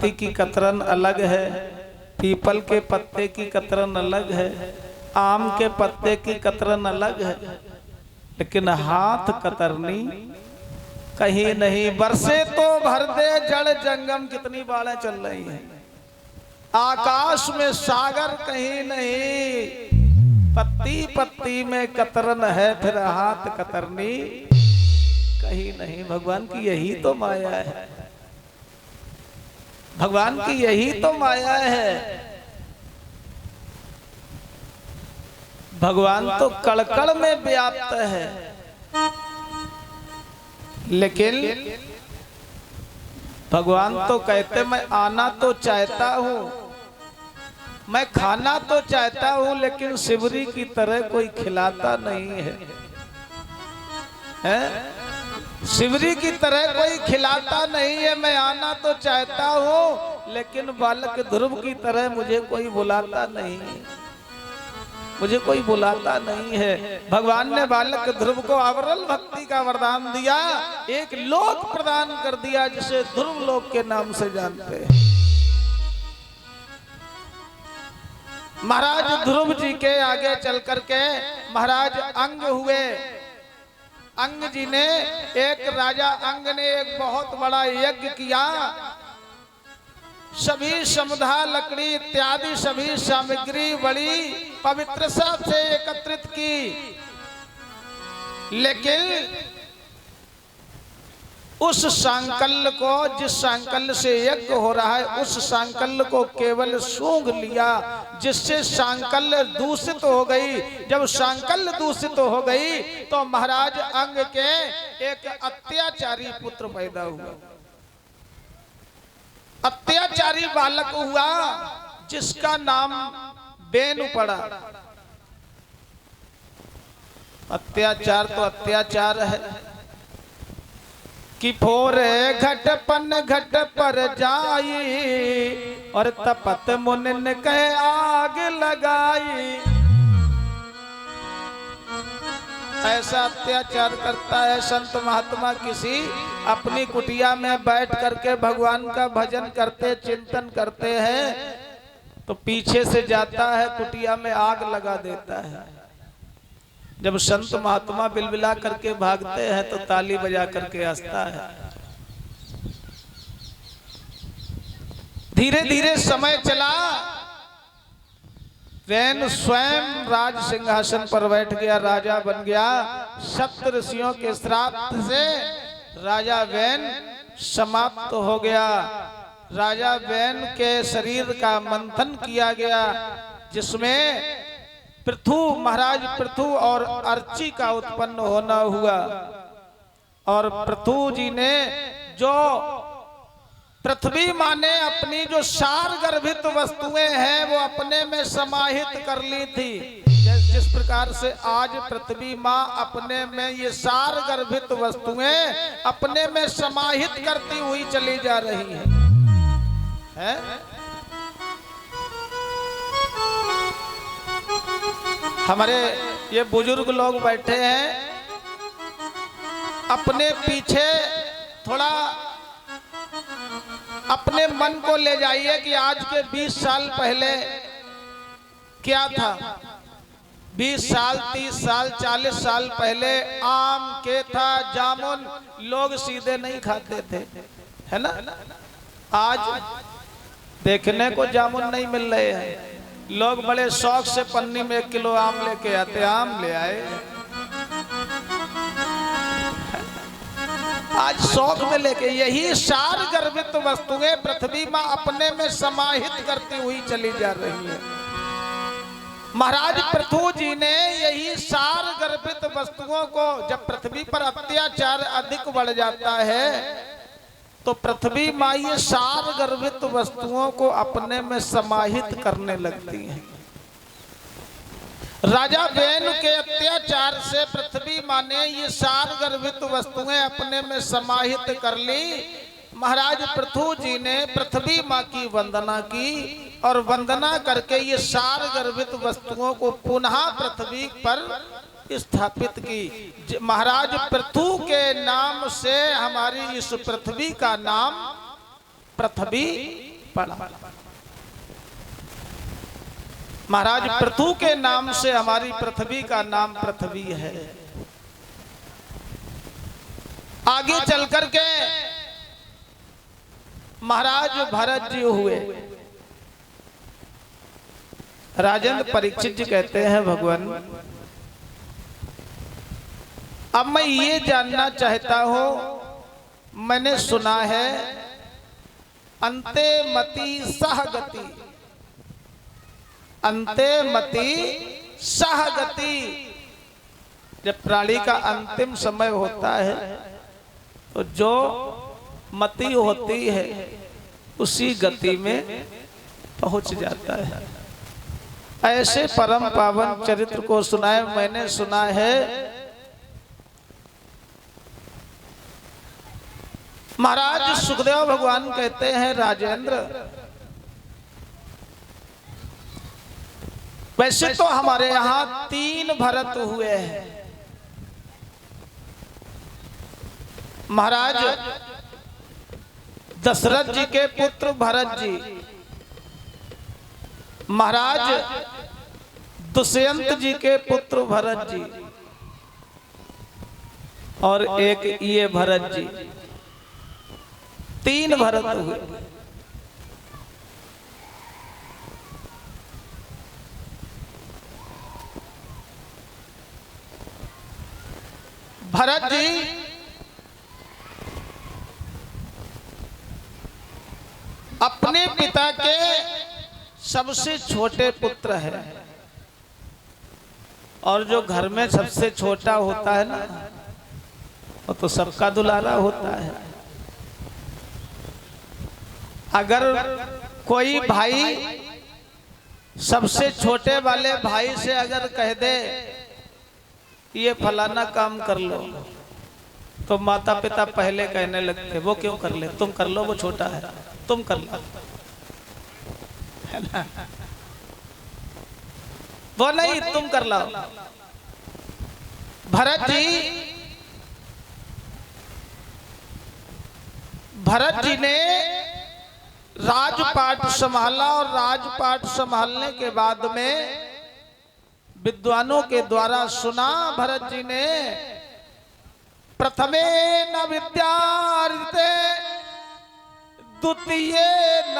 पत्ती की कतरन अलग है, पीपल के पत्ते की कतरन अलग है, आम के पत्ते की कतरन अलग है, लेकिन हाथ कतरनी कहीं नहीं। बरसे तो भर दे जड़ जंगम, कितनी बातें चल रही हैं। आकाश में सागर कहीं नहीं, पत्ती पत्ती में कतरन है, फिर हाथ कतरनी कहीं नहीं। भगवान की यही तो माया है, भगवान की यही तो माया है। भगवान तो कड़कड़ में व्याप्त है, लेकिन भगवान तो कहते मैं आना तो चाहता हूं, मैं खाना तो चाहता हूं, लेकिन शिवरी की तरह कोई खिलाता नहीं है, शिवरी की तरह कोई खिलाता नहीं है। मैं आना तो चाहता हूं, लेकिन बालक ध्रुव की तरह मुझे कोई बुलाता नहीं है, मुझे कोई बुलाता नहीं है। भगवान ने बालक ध्रुव को अविरल भक्ति का वरदान दिया, एक लोक प्रदान कर दिया जिसे ध्रुव लोक के नाम से जानते हैं। महाराज ध्रुव जी के आगे चल करके महाराज अंग हुए। अंग जी ने, एक राजा अंग ने एक बहुत बड़ा यज्ञ किया, सभी समुधा लकड़ी इत्यादि सभी सामग्री बड़ी पवित्रता से एकत्रित की, लेकिन उस सांकल्य को, जिस सांकल्य से यज्ञ हो रहा है, उस सांकल्य को केवल सूंघ लिया, जिससे सांकल्य दूषित हो गई। जब सांकल्य दूषित हो गई तो महाराज अंग के एक अत्याचारी पुत्र पैदा हुआ, अत्याचारी बालक हुआ, जिसका नाम बेनु पड़ा। अत्याचार तो अत्याचार है कि फोरे घटपन घट पर जाई, और तपत मुनिन कह आग लगाई। ऐसा अत्याचार करता है संत महात्मा, किसी अपनी कुटिया में बैठ करके भगवान का भजन करते चिंतन करते हैं, तो पीछे से जाता है कुटिया में आग लगा देता है। जब संत महात्मा बिलबिला करके भागते हैं तो ताली बजा करके हंसता है। धीरे धीरे समय चला, वैन स्वयं राज सिंहासन पर बैठ गया, राजा बन गया। सप्त ऋषियों के श्राप से राजा वैन समाप्त हो गया। राजा वैन के शरीर का मंथन किया गया, जिसमें पृथु, महाराज पृथु और अर्ची का उत्पन्न होना हुआ। और पृथु जी ने जो पृथ्वी माने अपनी जो सार गर्भित वस्तुएं हैं वो अपने में समाहित कर ली थी। जिस प्रकार से आज पृथ्वी माँ अपने में ये सार गर्भित वस्तुएं अपने में समाहित करती हुई चली जा रही है? हमारे ये बुजुर्ग लोग बैठे हैं, अपने पीछे थोड़ा अपने मन को ले जाइए कि आज के 20 साल पहले क्या था। 20 साल 30 साल 40 साल पहले आम के था, जामुन लोग सीधे नहीं खाते थे, है ना। आज देखने को जामुन नहीं मिल रहे हैं, लोग बड़े शौक से पन्नी में 1 किलो आम लेके आते, आम ले आए, आज शौक में लेके। यही सार गर्भित वस्तुएं पृथ्वी मां अपने में समाहित करती हुई चली जा रही है। महाराज पृथु जी ने यही सार गर्भित वस्तुओं को, जब पृथ्वी पर अत्याचार अधिक बढ़ जाता है तो पृथ्वी माँ ये सार गर्भित वस्तुओं को अपने में समाहित करने लगती हैं। राजा वेनु के अत्याचार से पृथ्वी माँ ने ये सार गर्भित वस्तुएं अपने में समाहित कर ली। महाराज पृथु जी ने पृथ्वी माँ की वंदना की और वंदना करके ये सार गर्भित वस्तुओं को पुनः पृथ्वी पर स्थापित की। महाराज पृथु के नाम से हमारी इस पृथ्वी का नाम पृथ्वी पड़ा। महाराज पृथु के नाम से हमारी पृथ्वी का नाम पृथ्वी है। आगे चल करके महाराज भरत जी हुए। राजेंद्र परीक्षित जी कहते हैं भगवान अब मैं ये जानना चाहता हूं, मैंने सुना है अंते मति सहगति, अंते मति सहगति, जब प्राणी का अंतिम समय होता है तो जो मति होती है उसी गति में पहुंच जाता है। ऐसे परम पावन चरित्र को सुनाए। मैंने सुना है महाराज सुखदेव भगवान कहते हैं राजेंद्र वैसे तो हमारे यहां 3 भरत हुए हैं। महाराज दशरथ जी के पुत्र भरत जी, महाराज दुष्यंत जी के पुत्र भरत जी, और एक ये भरत जी, 3 भरत हुए। भरत जी अपने पिता के सबसे छोटे पुत्र है, और जो घर में सबसे छोटा होता है ना वो तो सबका दुलारा होता है। अगर कोई भाई सबसे छोटे वाले भाई से अगर कह दे ये फलाना काम कर लो तो माता पिता पहले कहने लगते वो क्यों कर ले, तुम कर लो, वो छोटा है, तुम कर लो, है ना? वो नहीं, तुम कर लो। भरत जी ने राजपाट संभाला, और राजपाट संभालने के बाद में विद्वानों के द्वारा सुना भरत जी ने प्रथमे न विद्यार्थे द्वितीये न